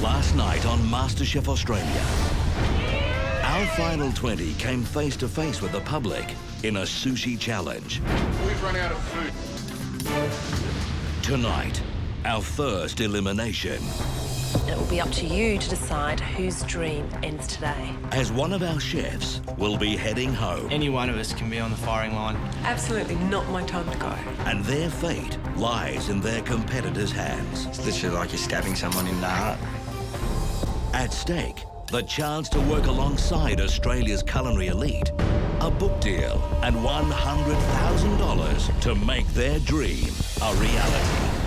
Last night on MasterChef Australia, our final 20 came face to face with the public in a sushi challenge. We've run out of food. Tonight, our first elimination. It will be up to you to decide whose dream ends today. As one of our chefs will be heading home. Any one of us can be on the firing line. Absolutely not my time to go. And their fate lies in their competitors' hands. It's literally like you're stabbing someone in the heart. At stake, the chance to work alongside Australia's culinary elite, a book deal, and $100,000 to make their dream a reality.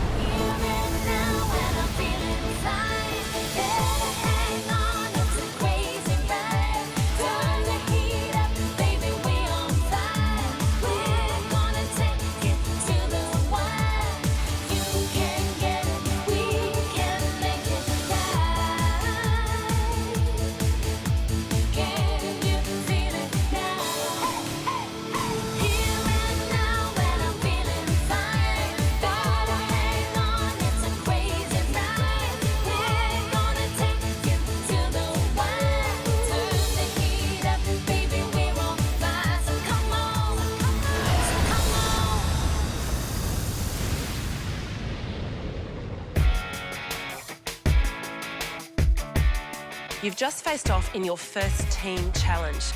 You've just faced off in your first team challenge.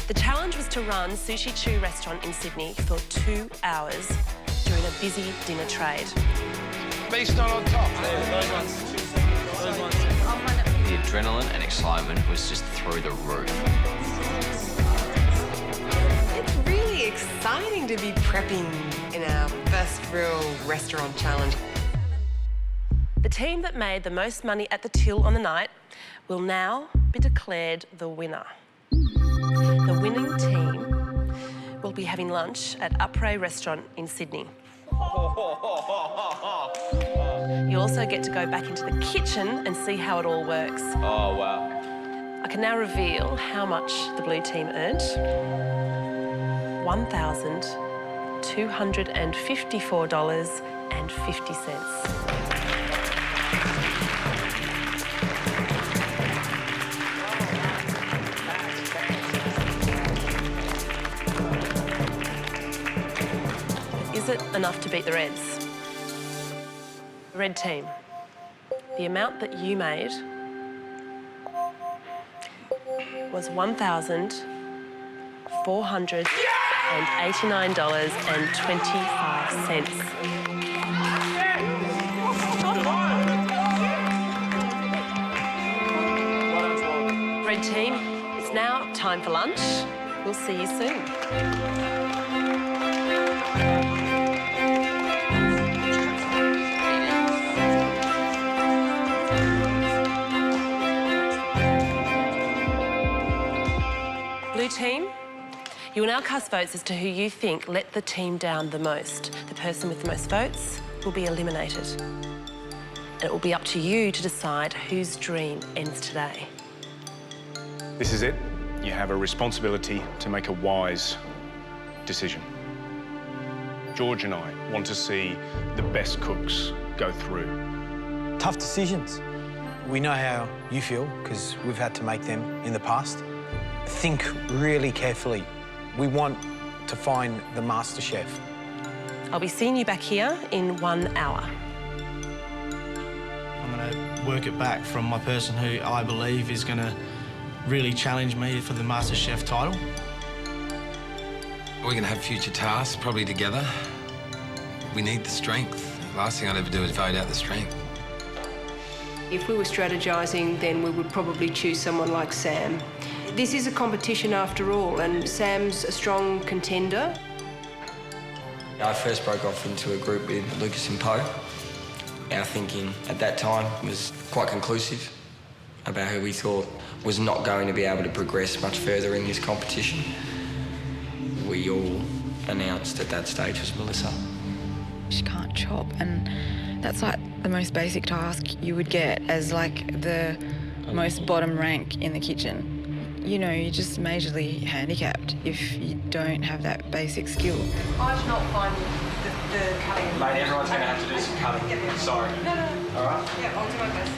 The challenge was to run Sushi Chu restaurant in Sydney for 2 hours during a busy dinner trade. Beast on top. Those ones. The adrenaline and excitement was just through the roof. It's really exciting to be prepping in our first real restaurant challenge. The team that made the most money at the till on the night will now be declared the winner. The winning team will be having lunch at Upray Restaurant in Sydney. You also get to go back into the kitchen and see how it all works. Oh, wow. I can now reveal how much the blue team earned. $1,254.50. Is it enough to beat the Reds? Red team, the amount that you made was $1,489.25. Red team, it's now time for lunch. We'll see you soon. Blue team, you will now cast votes as to who you think let the team down the most. The person with the most votes will be eliminated. And it will be up to you to decide whose dream ends today. This is it. You have a responsibility to make a wise decision. George and I want to see the best cooks go through. Tough decisions. We know how you feel because we've had to make them in the past. Think really carefully. We want to find the master chef. I'll be seeing you back here in 1 hour. I'm going to work it back from my person who I believe is going to really challenge me for the MasterChef title. We're going to have future tasks, probably together. We need the strength. The last thing I'd ever do is vote out the strength. If we were strategising, then we would probably choose someone like Sam. This is a competition after all, and Sam's a strong contender. I first broke off into a group with Lucas and Poe. Our thinking at that time was quite conclusive about who we thought was not going to be able to progress much further in this competition. We all announced at that stage was Melissa. She can't chop, and that's like the most basic task you would get as like the most bottom rank in the kitchen. You know, you're just majorly handicapped if you don't have that basic skill. I did not find the cutting. Mate, everyone's going to have to do some cutting. Yeah. Sorry. No. All right? Yeah, I'll do my best.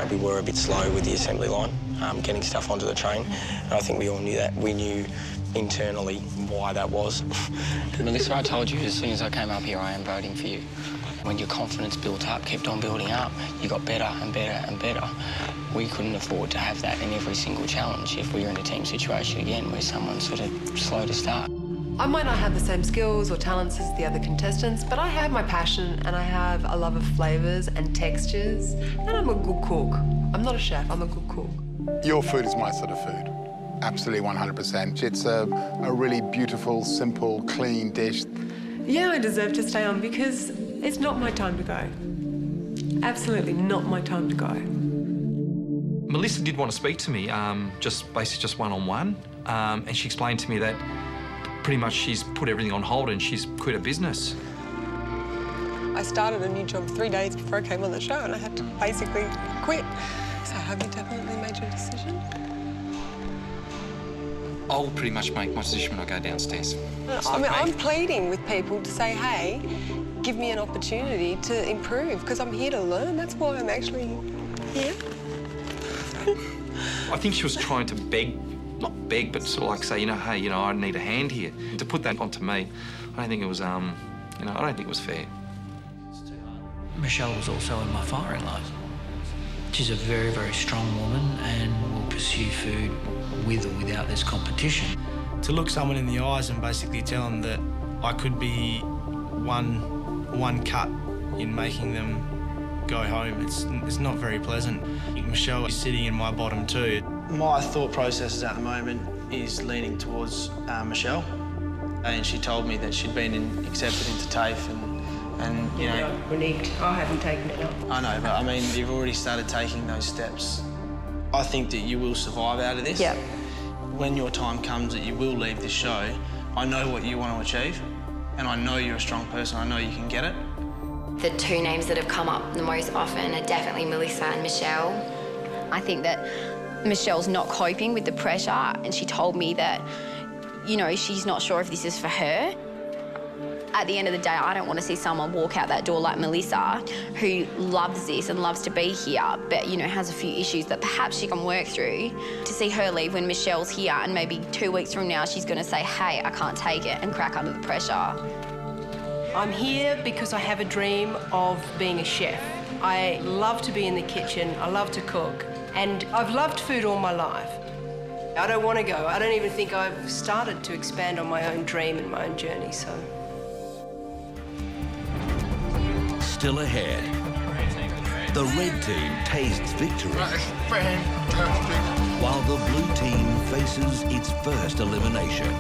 we were a bit slow with the assembly line, getting stuff onto the train, and I think we all knew that. We knew internally why that was. Melissa, I told you as soon as I came up here, I am voting for you. When your confidence built up, kept on building up, you got better and better and better. We couldn't afford to have that in every single challenge if we were in a team situation again where someone's sort of slow to start. I might not have the same skills or talents as the other contestants, but I have my passion and I have a love of flavours and textures, and I'm a good cook. I'm not a chef, I'm a good cook. Your food is my sort of food. Absolutely 100%. It's a really beautiful, simple, clean dish. Yeah, I deserve to stay on because it's not my time to go. Absolutely not my time to go. Melissa did want to speak to me, basically just one-on-one, and she explained to me that pretty much she's put everything on hold and she's quit her business. I started a new job 3 days before I came on the show and I had to basically quit. So have you definitely made your decision? I'll pretty much make my decision when I go downstairs. I'm pleading with people to say, hey, give me an opportunity to improve because I'm here to learn. That's why I'm actually here. I think she was trying to not beg, but sort of like say, hey, I need a hand here. To put that onto me, I don't think it was, I don't think it was fair. Michelle was also in my firing line. She's a very, very strong woman and will pursue food with or without this competition. To look someone in the eyes and basically tell them that I could be one cut in making them go home, it's not very pleasant. Michelle is sitting in my bottom two. My thought processes at the moment is leaning towards Michelle, and she told me that she'd been accepted into TAFE and Reneged. I haven't taken it up. I know, but I mean, you've already started taking those steps. I think that you will survive out of this. Yeah. When your time comes that you will leave this show, I know what you want to achieve, and I know you're a strong person. I know you can get it. The two names that have come up the most often are definitely Melissa and Michelle. I think that Michelle's not coping with the pressure, and she told me that, she's not sure if this is for her. At the end of the day, I don't want to see someone walk out that door like Melissa, who loves this and loves to be here, but, has a few issues that perhaps she can work through. To see her leave when Michelle's here and maybe 2 weeks from now she's going to say, hey, I can't take it, and crack under the pressure. I'm here because I have a dream of being a chef. I love to be in the kitchen, I love to cook, and I've loved food all my life. I don't want to go. I don't even think I've started to expand on my own dream and my own journey, so. Still ahead, the red team tastes victory, while the blue team faces its first elimination.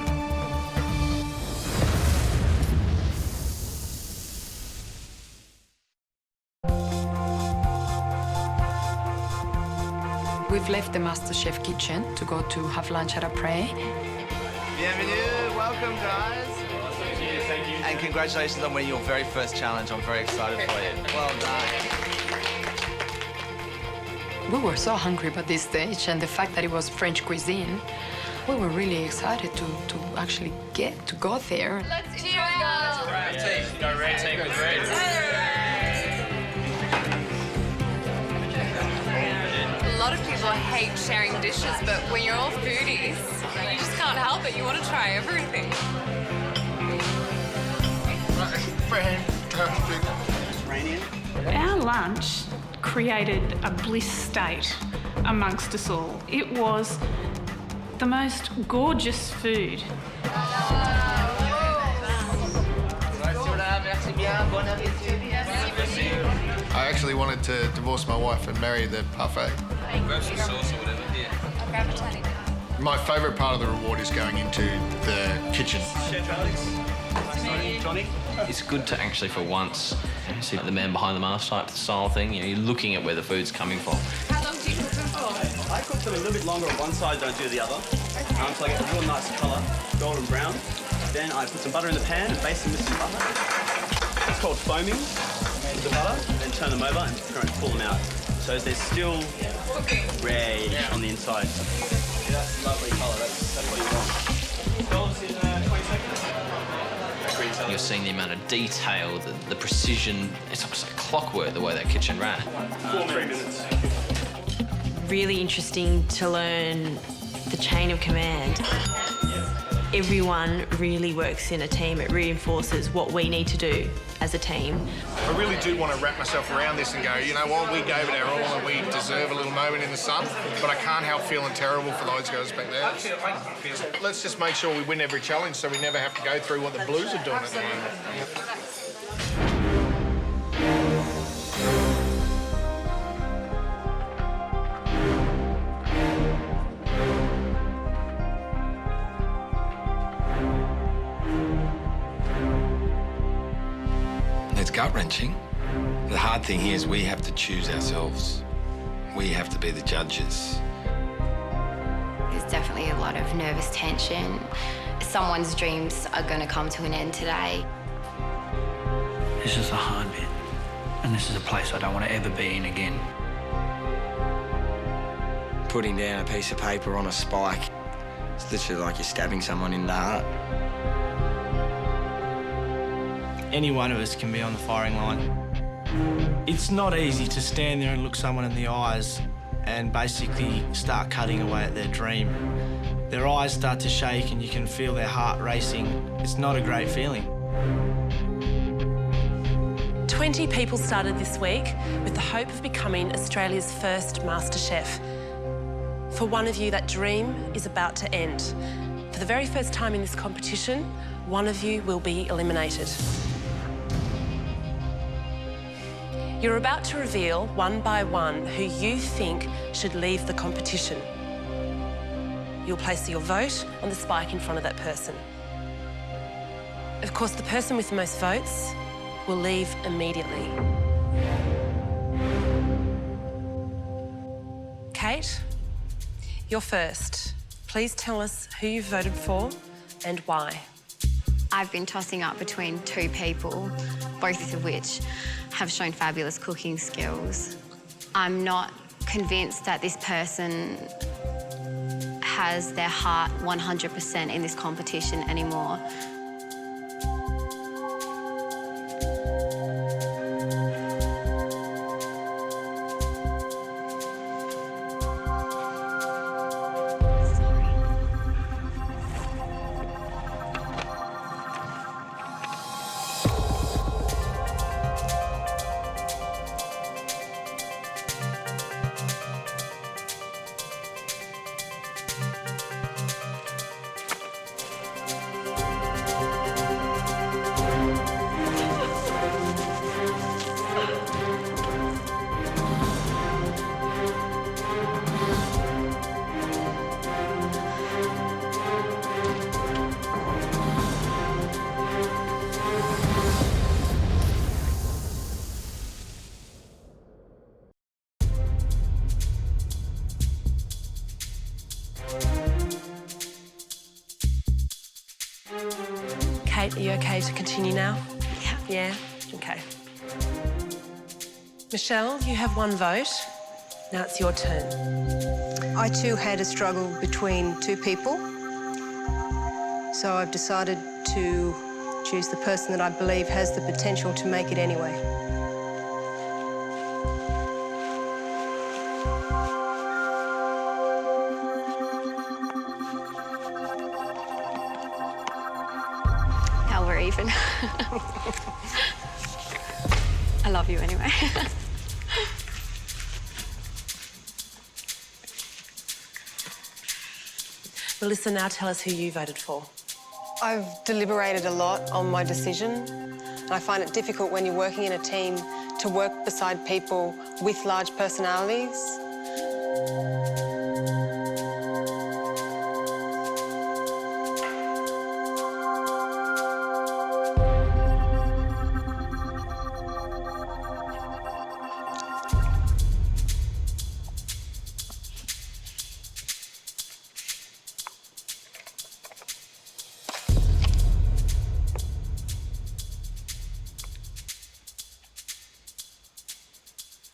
We've left the MasterChef kitchen to go to have lunch at après. Bienvenue, welcome guys. Thank you. And congratulations on winning your very first challenge. I'm very excited for you. Well done. We were so hungry by this stage, and the fact that it was French cuisine, we were really excited to actually get to go there. Let's cheers, guys. Red team. Go red team with red. A lot of people hate sharing dishes, but when you're all foodies, you just can't help it. You want to try everything. Our lunch created a bliss state amongst us all. It was the most gorgeous food. I actually wanted to divorce my wife and marry the parfait. My favourite part of the reward is going into the kitchen. It's good to actually, for once, see the man behind the mask type style thing. You're looking at where the food's coming from. How long do you cook them for? I cook them a little bit longer on one side, don't do the other. So I get a real nice colour, golden brown. Then I put some butter in the pan and baste them with some butter. It's called foaming with the butter, then turn them over and pull them out. So they're still red on the inside. Yeah, that's a lovely colour, that's what you want. Dollops in 20 seconds. You're seeing the amount of detail, the precision. It's almost like clockwork the way that kitchen ran. 3 minutes. really interesting to learn the chain of command. Everyone really works in a team. It reinforces what we need to do as a team. I really do want to wrap myself around this and go, you know what, we gave it our all and we deserve a little moment in the sun, but I can't help feeling terrible for those guys back there. Let's just make sure we win every challenge so we never have to go through what the Blues are doing at the moment. It's gut-wrenching. The hard thing here is we have to choose ourselves. We have to be the judges. There's definitely a lot of nervous tension. Someone's dreams are going to come to an end today. This is the hard bit, and this is a place I don't want to ever be in again. Putting down a piece of paper on a spike, it's literally like you're stabbing someone in the heart. Any one of us can be on the firing line. It's not easy to stand there and look someone in the eyes and basically start cutting away at their dream. Their eyes start to shake and you can feel their heart racing. It's not a great feeling. 20 people started this week with the hope of becoming Australia's first MasterChef. For one of you, that dream is about to end. For the very first time in this competition, one of you will be eliminated. You're about to reveal, one by one, who you think should leave the competition. You'll place your vote on the spike in front of that person. Of course, the person with the most votes will leave immediately. Kate, you're first. Please tell us who you voted for and why. I've been tossing up between two people, both of which have shown fabulous cooking skills. I'm not convinced that this person has their heart 100% in this competition anymore. Kate, are you okay to continue now? Yeah? Okay. Michelle, you have one vote. Now it's your turn. I too had a struggle between two people, so I've decided to choose the person that I believe has the potential to make it anyway. Now we're even. I love you anyway. Melissa, now tell us who you voted for. I've deliberated a lot on my decision. And I find it difficult when you're working in a team to work beside people with large personalities.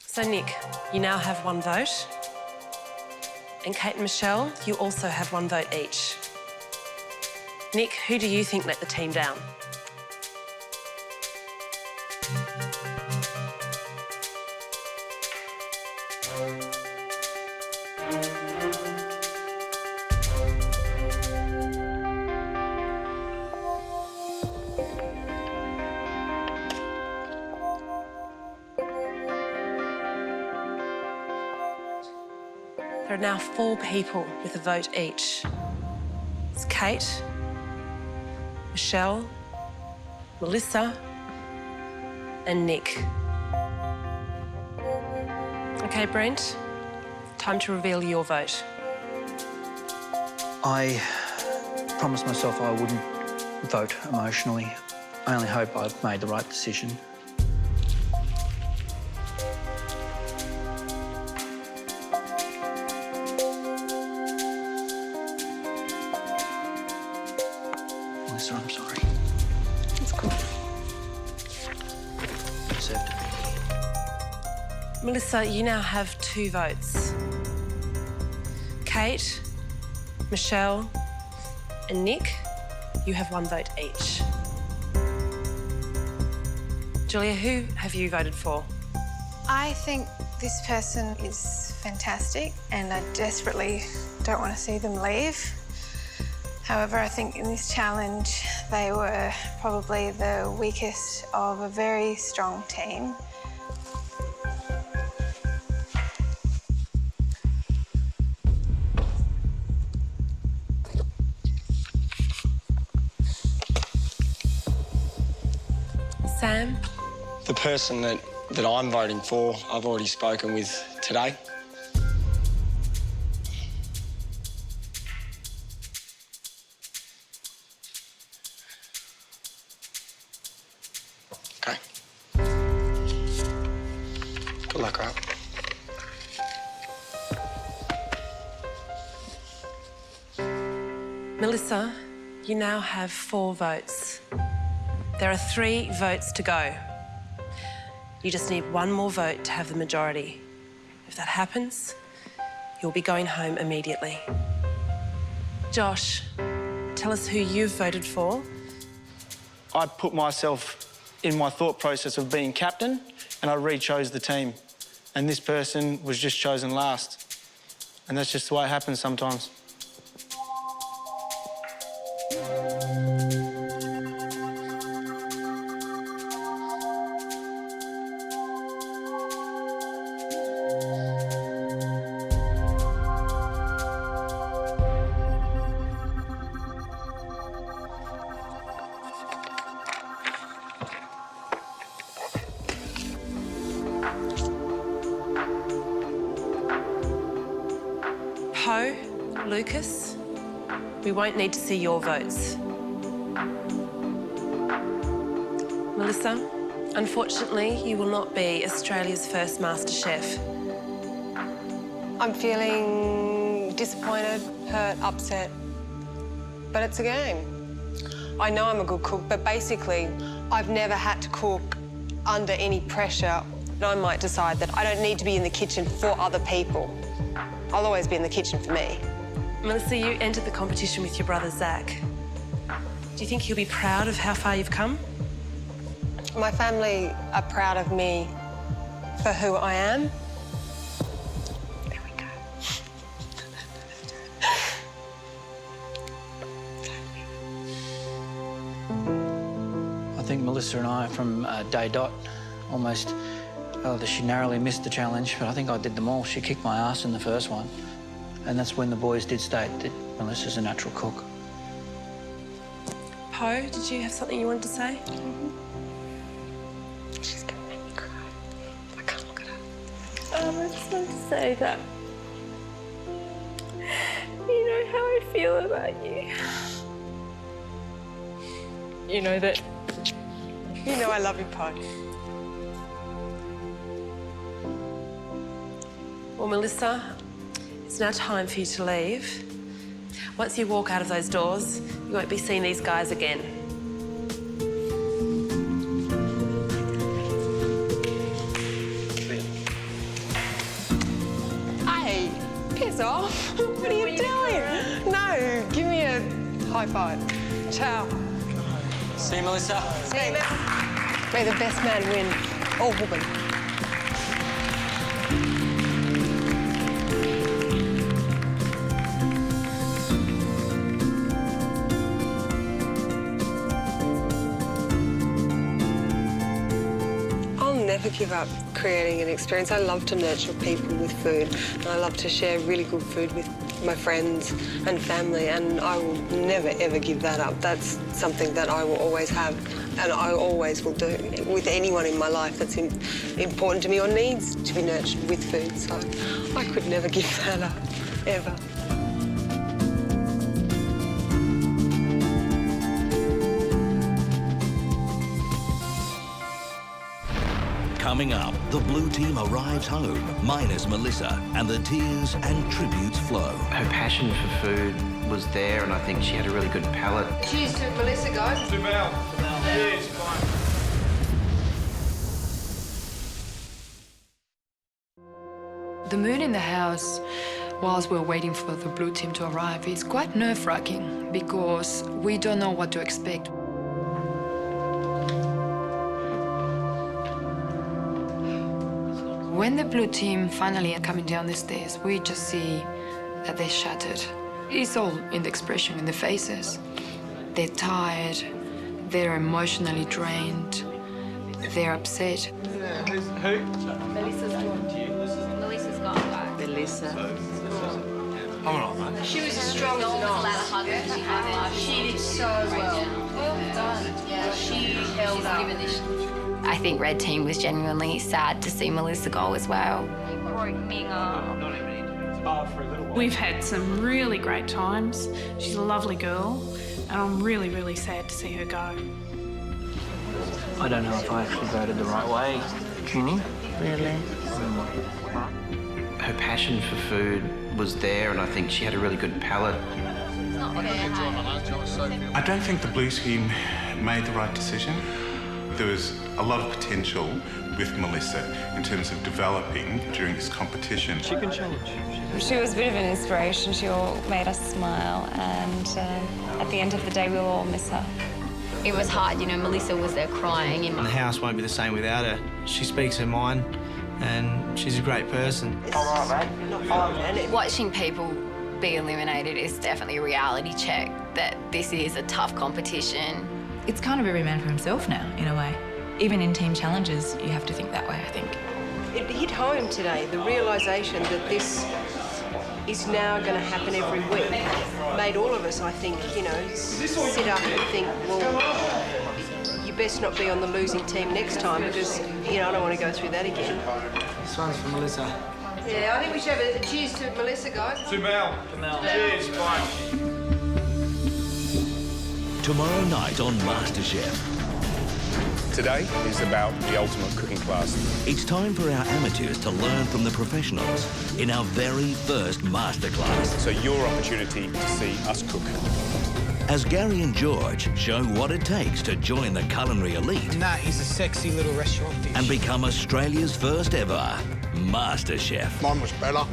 So, Nick, you now have one vote. And Kate and Michelle, you also have one vote each. Nick, who do you think let the team down? There are now 4 people with a vote each. It's Kate, Michelle, Melissa, and Nick. Okay, Brent, time to reveal your vote. I promised myself I wouldn't vote emotionally. I only hope I've made the right decision. Melissa, I'm sorry. That's cool. You deserve to be here. Melissa, you now have 2 votes. Kate, Michelle, and Nick, you have 1 vote each. Julia, who have you voted for? I think this person is fantastic and I desperately don't want to see them leave. However, I think in this challenge, they were probably the weakest of a very strong team. Sam? The person that I'm voting for, I've already spoken with today. Okay. Good luck, right? Melissa, you now have 4 votes. There are 3 votes to go. You just need 1 more vote to have the majority. If that happens, you'll be going home immediately. Josh, tell us who you've voted for. I put myself in my thought process of being captain and I re-chose the team. And this person was just chosen last. And that's just the way it happens sometimes. Poe, Lucas, we won't need to see your votes. Melissa, unfortunately, you will not be Australia's first MasterChef. I'm feeling disappointed, hurt, upset, but it's a game. I know I'm a good cook, but basically, I've never had to cook under any pressure. I might decide that I don't need to be in the kitchen for other people. I'll always be in the kitchen for me. Melissa, you entered the competition with your brother, Zach. Do you think he'll be proud of how far you've come? My family are proud of me for who I am. There we go. I think Melissa and I, from day dot, almost, she narrowly missed the challenge, but I think I did them all. She kicked my ass in the first one. And that's when the boys did state that Melissa's a natural cook. Poe, did you have something you wanted to say? She's gonna make me cry. I can't look at her. I just want to say that you know how I feel about you. You know that. You know I love you, Poe. Well, Melissa, it's now time for you to leave. Once you walk out of those doors, you won't be seeing these guys again. Hey, piss off. What are you doing? No, give me a high five. Ciao. See you, Melissa. See you, May the best man win. Or woman. give up creating an experience. I love to nurture people with food, and I love to share really good food with my friends and family, and I will never, ever give that up. That's something that I will always have, and I always will do with anyone in my life that's important to me or needs to be nurtured with food. So I could never give that up, ever. Coming up, the blue team arrives home, minus Melissa, and the tears and tributes flow. Her passion for food was there, and I think she had a really good palate. Cheers to Melissa, guys. To Mel. Cheers, fine. The mood in the house, whilst we're waiting for the blue team to arrive, is quite nerve-wracking because we don't know what to expect. When the blue team finally are coming down the stairs, we just see that they're shattered. It's all in the expression in the faces. They're tired, they're emotionally drained, they're upset. Yeah, who? Melissa's gone. Melissa's gone. Melissa. I'm all right, mate. She was as strong as an ox. She did so well. Well done. Yeah, she held up. I think Red Team was genuinely sad to see Melissa go as well. We've had some really great times. She's a lovely girl, and I'm really, really sad to see her go. I don't know if I actually voted the right way, Cuny. Really? Her passion for food was there, and I think she had a really good palate. I don't think the blue team made the right decision. There was a lot of potential with Melissa in terms of developing during this competition. Chicken challenge. She was a bit of an inspiration. She all made us smile, and at the end of the day, we'll all miss her. It was hard, you know, Melissa was there crying. The house won't be the same without her. She speaks her mind, and she's a great person. All right, mate. Watching people be eliminated is definitely a reality check that this is a tough competition. It's kind of every man for himself now, in a way. Even in team challenges, you have to think that way, I think. It hit home today, the realisation that this is now going to happen every week made all of us, I think, you know, sit up and think, well, you best not be on the losing team next time because, you know, I don't want to go through that again. This one's for Melissa. Yeah, I think we should have a cheers to Melissa, guys. To Mel. Cheers, fine. Tomorrow night on MasterChef. Today is about the ultimate cooking class. It's time for our amateurs to learn from the professionals in our very first masterclass. So your opportunity to see us cook. As Gary and George show what it takes to join the culinary elite. That is a sexy little restaurant dish. And become Australia's first ever MasterChef. Mine was better.